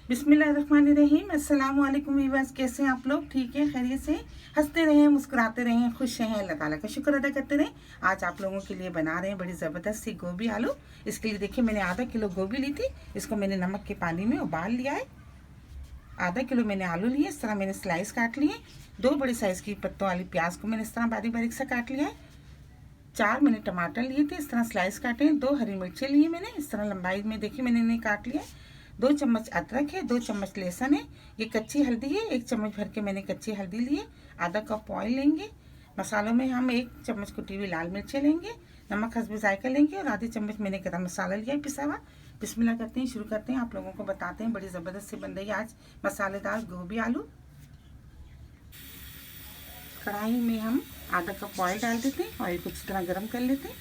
बिस्मिल्लाहिर्रहमानिर्रहीम। अस्सलाम वालेकुम वीवर्स, कैसे हैं आप लोग? ठीक है, खैरियत से? हंसते रहें, मुस्कुराते रहें, खुश रहें, अल्लाह ताला का शुक्र अदा करते रहें। आज आप लोगों के लिए बना रहे हैं बड़ी ज़बरदस्त सी गोभी आलू। इसके लिए देखिए मैंने आधा किलो गोभी ली थी, इसको मैंने नमक के पानी में उबाल लिया है। आधा किलो मैंने आलू लिए, इस तरह मैंने स्लाइस काट लिए। 2 बड़ी साइज़ की पत्तों वाली प्याज को मैंने इस तरह बारीक बारीक से काट लिया है। 4 मैंने टमाटर लिए थे, इस तरह स्लाइस काटे हैं। 2 हरी मिर्चें लिए मैंने, इस तरह लंबाई में देखिए मैंने इन्हें काट लिया। 2 चम्मच अदरक है, 2 चम्मच लहसुन है। ये कच्ची हल्दी है, 1 चम्मच भर के मैंने कच्ची हल्दी ली है। आधा कप ऑयल लेंगे। मसालों में हम 1 चम्मच कुटी हुई लाल मिर्चें लेंगे। नमक हस्ब जायका लेंगे और आधी चम्मच मैंने गरम मसाला लिया है पिसा हुआ। बिस्मिल्लाह करते हैं, शुरू करते हैं। आप लोगों को बताते हैं बड़ी ज़बरदस्त से बन रही है आज मसालेदार गोभी आलू। कढ़ाई में हम आधा कप ऑयल डाल देते हैं। ऑयल को अच्छी तरह गर्म कर लेते हैं।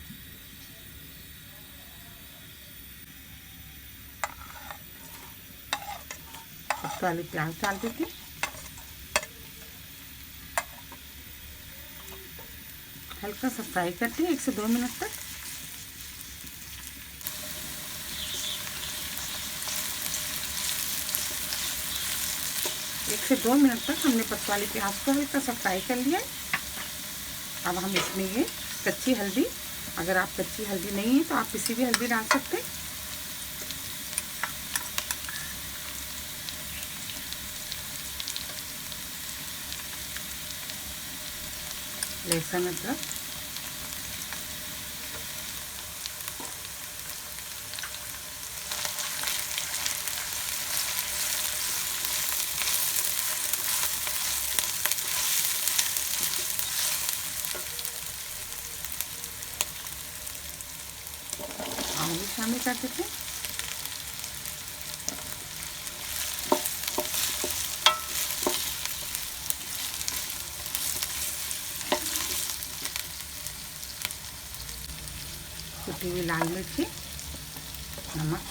पत्तों वाली प्याज डाल देते हैं। हल्का सा फ्राई करते हैं 1 से 2 मिनट तक। एक से 2 मिनट तक हमने पत्तों वाली प्याज को हल्का सा फ्राई कर लिया है। अब हम इसमें ये कच्ची हल्दी, अगर आप कच्ची हल्दी नहीं है तो आप किसी भी हल्दी डाल सकते हैं। लहसुन अदरक, आलू शामिल कर देते हैं। कुटी हुई लाल मिर्ची, नमक,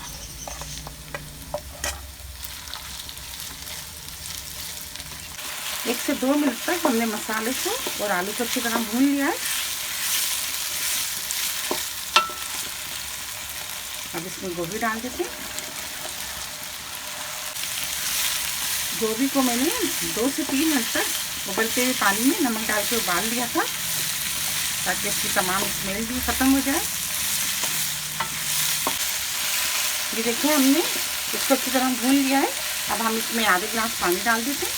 एक से 2 मिनट तक हमने मसाले को और आलू को अच्छी तरह भून लिया है। अब इसमें गोभी डाल देते हैं। गोभी को मैंने 2 से 3 मिनट तक उबलते हुए पानी में नमक डाल के उबाल लिया था ताकि इसकी तमाम स्मेल भी ख़त्म हो जाए। ये देखिए हमने इसको अच्छी तरह भून लिया है। अब हम इसमें आधे गिलास पानी डाल देते हैं।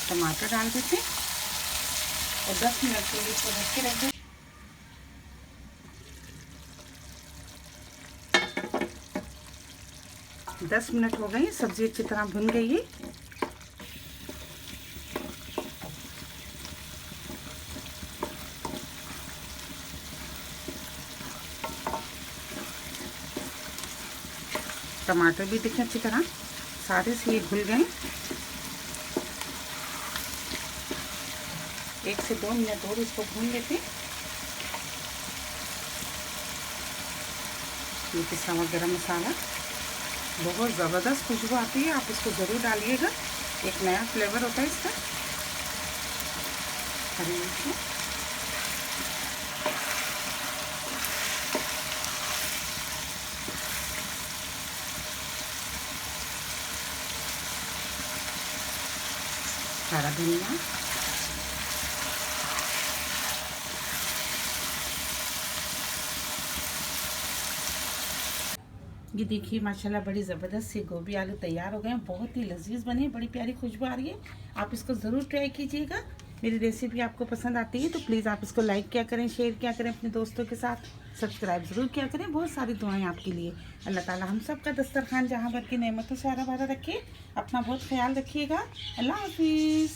टमाटर डाल देते हैं और 10 मिनट के लिए इसको ढक के रख दें। दस मिनट हो गए, सब्जी अच्छी तरह भुन गई है। टमाटर भी देखें अच्छी तरह सारे से ये घुल गए। 1 से 2 मिनट और इसको भून लेते हैं। ये पिसा हुआ गरम मसाला, बहुत ज़बरदस्त खुशबू आती है, आप इसको ज़रूर डालिएगा, एक नया फ्लेवर होता है इसका। हरी मिर्च, हरा धनिया, ये देखिए माशाल्लाह बड़ी ज़बरदस्त सी गोभी आलू तैयार हो गए हैं। बहुत ही लजीज बने, बड़ी प्यारी खुशबू आ रही है। आप इसको ज़रूर ट्राई कीजिएगा। मेरी रेसिपी आपको पसंद आती है तो प्लीज़ आप इसको लाइक किया करें, शेयर किया करें अपने दोस्तों के साथ, सब्सक्राइब ज़रूर किया करें। बहुत सारी दुआएं आपके लिए। अल्लाह ताला हम सब का दस्तरखान जहाँ भर की नेमतों से हरा भरा रखे। अपना बहुत ख्याल रखिएगा। अल्लाह हाफिज़।